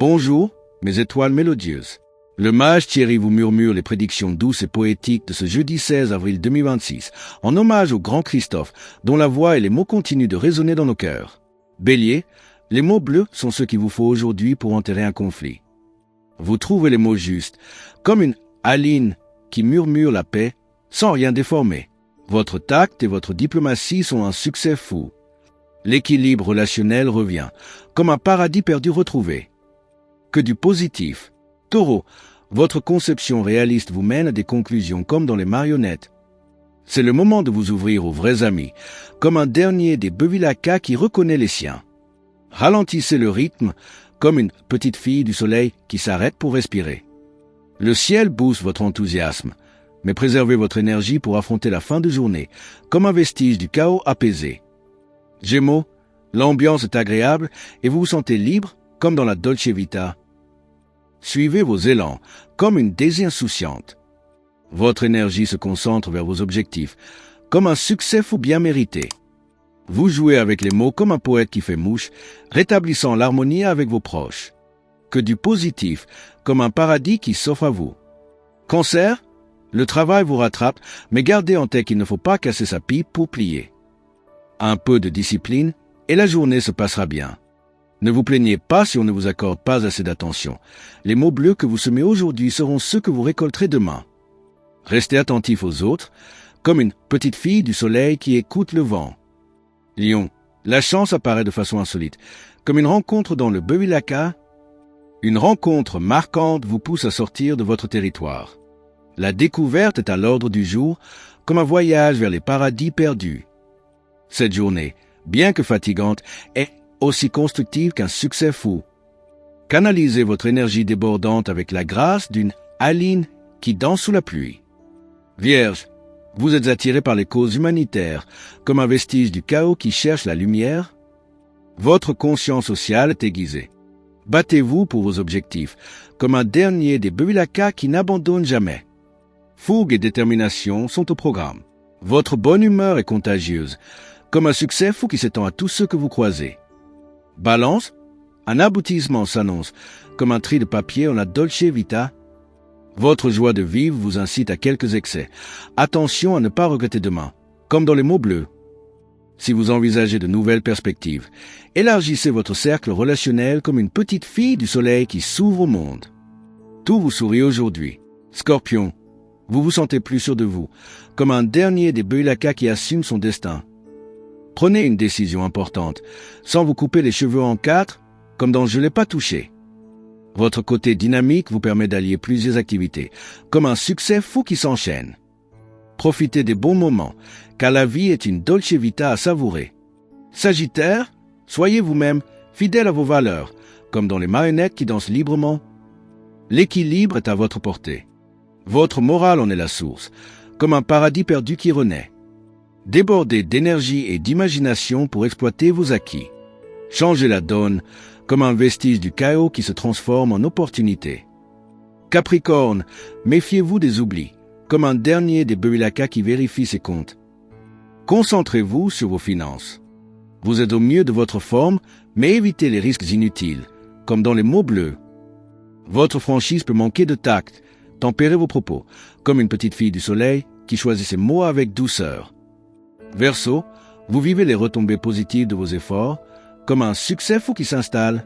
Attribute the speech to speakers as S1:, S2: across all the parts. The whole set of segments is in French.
S1: Bonjour, mes étoiles mélodieuses. Le mage Thierry vous murmure les prédictions douces et poétiques de ce jeudi 16 avril 2026, en hommage au grand Christophe, dont la voix et les mots continuent de résonner dans nos cœurs. Bélier, les mots bleus sont ceux qu'il vous faut aujourd'hui pour enterrer un conflit. Vous trouvez les mots justes, comme une Aline qui murmure la paix, sans rien déformer. Votre tact et votre diplomatie sont un succès fou. L'équilibre relationnel revient, comme un paradis perdu retrouvé. Que du positif. Taureau, votre conception réaliste vous mène à des conclusions comme dans les marionnettes. C'est le moment de vous ouvrir aux vrais amis, comme un dernier des Bevilacqua qui reconnaît les siens. Ralentissez le rythme, comme une petite fille du soleil qui s'arrête pour respirer. Le ciel booste votre enthousiasme, mais préservez votre énergie pour affronter la fin de journée, comme un vestige du chaos apaisé. Gémeaux, l'ambiance est agréable et vous vous sentez libre, comme dans la Dolce Vita. Suivez vos élans, comme une daisy insouciante. Votre énergie se concentre vers vos objectifs, comme un succès fou bien mérité. Vous jouez avec les mots comme un poète qui fait mouche, rétablissant l'harmonie avec vos proches. Que du positif, comme un paradis qui s'offre à vous. Cancer, le travail vous rattrape, mais gardez en tête qu'il ne faut pas casser sa pipe pour plier. Un peu de discipline, et la journée se passera bien. Ne vous plaignez pas si on ne vous accorde pas assez d'attention. Les mots bleus que vous semez aujourd'hui seront ceux que vous récolterez demain. Restez attentif aux autres, comme une petite fille du soleil qui écoute le vent. Lion, la chance apparaît de façon insolite, comme une rencontre dans le Bevilacqua. Une rencontre marquante vous pousse à sortir de votre territoire. La découverte est à l'ordre du jour, comme un voyage vers les paradis perdus. Cette journée, bien que fatigante, est aussi constructive qu'un succès fou. Canalisez votre énergie débordante avec la grâce d'une Aline qui danse sous la pluie. Vierge, vous êtes attiré par les causes humanitaires, comme un vestige du chaos qui cherche la lumière. Votre conscience sociale est aiguisée. Battez-vous pour vos objectifs, comme un dernier des Bevilacqua qui n'abandonne jamais. Fougue et détermination sont au programme. Votre bonne humeur est contagieuse, comme un succès fou qui s'étend à tous ceux que vous croisez. Balance, un aboutissement s'annonce, comme un tri de papier en la Dolce Vita. Votre joie de vivre vous incite à quelques excès. Attention à ne pas regretter demain, comme dans les mots bleus. Si vous envisagez de nouvelles perspectives, élargissez votre cercle relationnel comme une petite fille du soleil qui s'ouvre au monde. Tout vous sourit aujourd'hui. Scorpion, vous vous sentez plus sûr de vous, comme un dernier des Bevilacqua qui assume son destin. Prenez une décision importante, sans vous couper les cheveux en quatre, comme dans « Je l'ai pas touché ». Votre côté dynamique vous permet d'allier plusieurs activités, comme un succès fou qui s'enchaîne. Profitez des bons moments, car la vie est une Dolce Vita à savourer. Sagittaire, soyez vous-même, fidèle à vos valeurs, comme dans les marionnettes qui dansent librement. L'équilibre est à votre portée. Votre morale en est la source, comme un paradis perdu qui renaît. Débordez d'énergie et d'imagination pour exploiter vos acquis. Changez la donne, comme un vestige du chaos qui se transforme en opportunité. Capricorne, méfiez-vous des oublis, comme un dernier des Bevilacqua qui vérifie ses comptes. Concentrez-vous sur vos finances. Vous êtes au mieux de votre forme, mais évitez les risques inutiles, comme dans les mots bleus. Votre franchise peut manquer de tact. Tempérez vos propos, comme une petite fille du soleil qui choisit ses mots avec douceur. Verseau, vous vivez les retombées positives de vos efforts, comme un succès fou qui s'installe.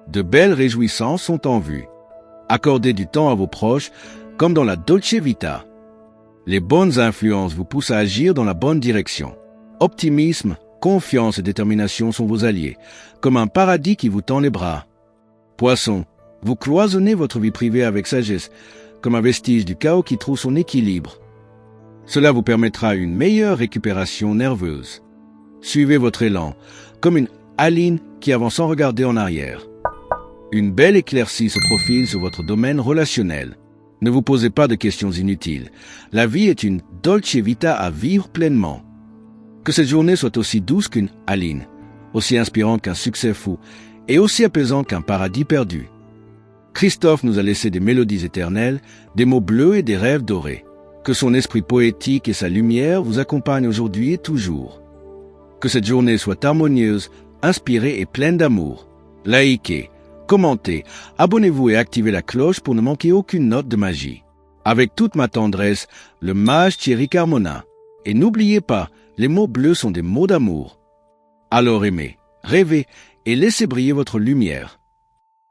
S1: De belles réjouissances sont en vue. Accordez du temps à vos proches, comme dans la Dolce Vita. Les bonnes influences vous poussent à agir dans la bonne direction. Optimisme, confiance et détermination sont vos alliés, comme un paradis qui vous tend les bras. Poisson, vous cloisonnez votre vie privée avec sagesse, comme un vestige du chaos qui trouve son équilibre. Cela vous permettra une meilleure récupération nerveuse. Suivez votre élan, comme une Aline qui avance sans regarder en arrière. Une belle éclaircie se profile sur votre domaine relationnel. Ne vous posez pas de questions inutiles. La vie est une Dolce Vita à vivre pleinement. Que cette journée soit aussi douce qu'une Aline, aussi inspirante qu'un succès fou, et aussi apaisante qu'un paradis perdu. Christophe nous a laissé des mélodies éternelles, des mots bleus et des rêves dorés. Que son esprit poétique et sa lumière vous accompagnent aujourd'hui et toujours. Que cette journée soit harmonieuse, inspirée et pleine d'amour. Likez, commentez, abonnez-vous et activez la cloche pour ne manquer aucune note de magie. Avec toute ma tendresse, le mage Thierry Carmona. Et n'oubliez pas, les mots bleus sont des mots d'amour. Alors aimez, rêvez et laissez briller votre lumière.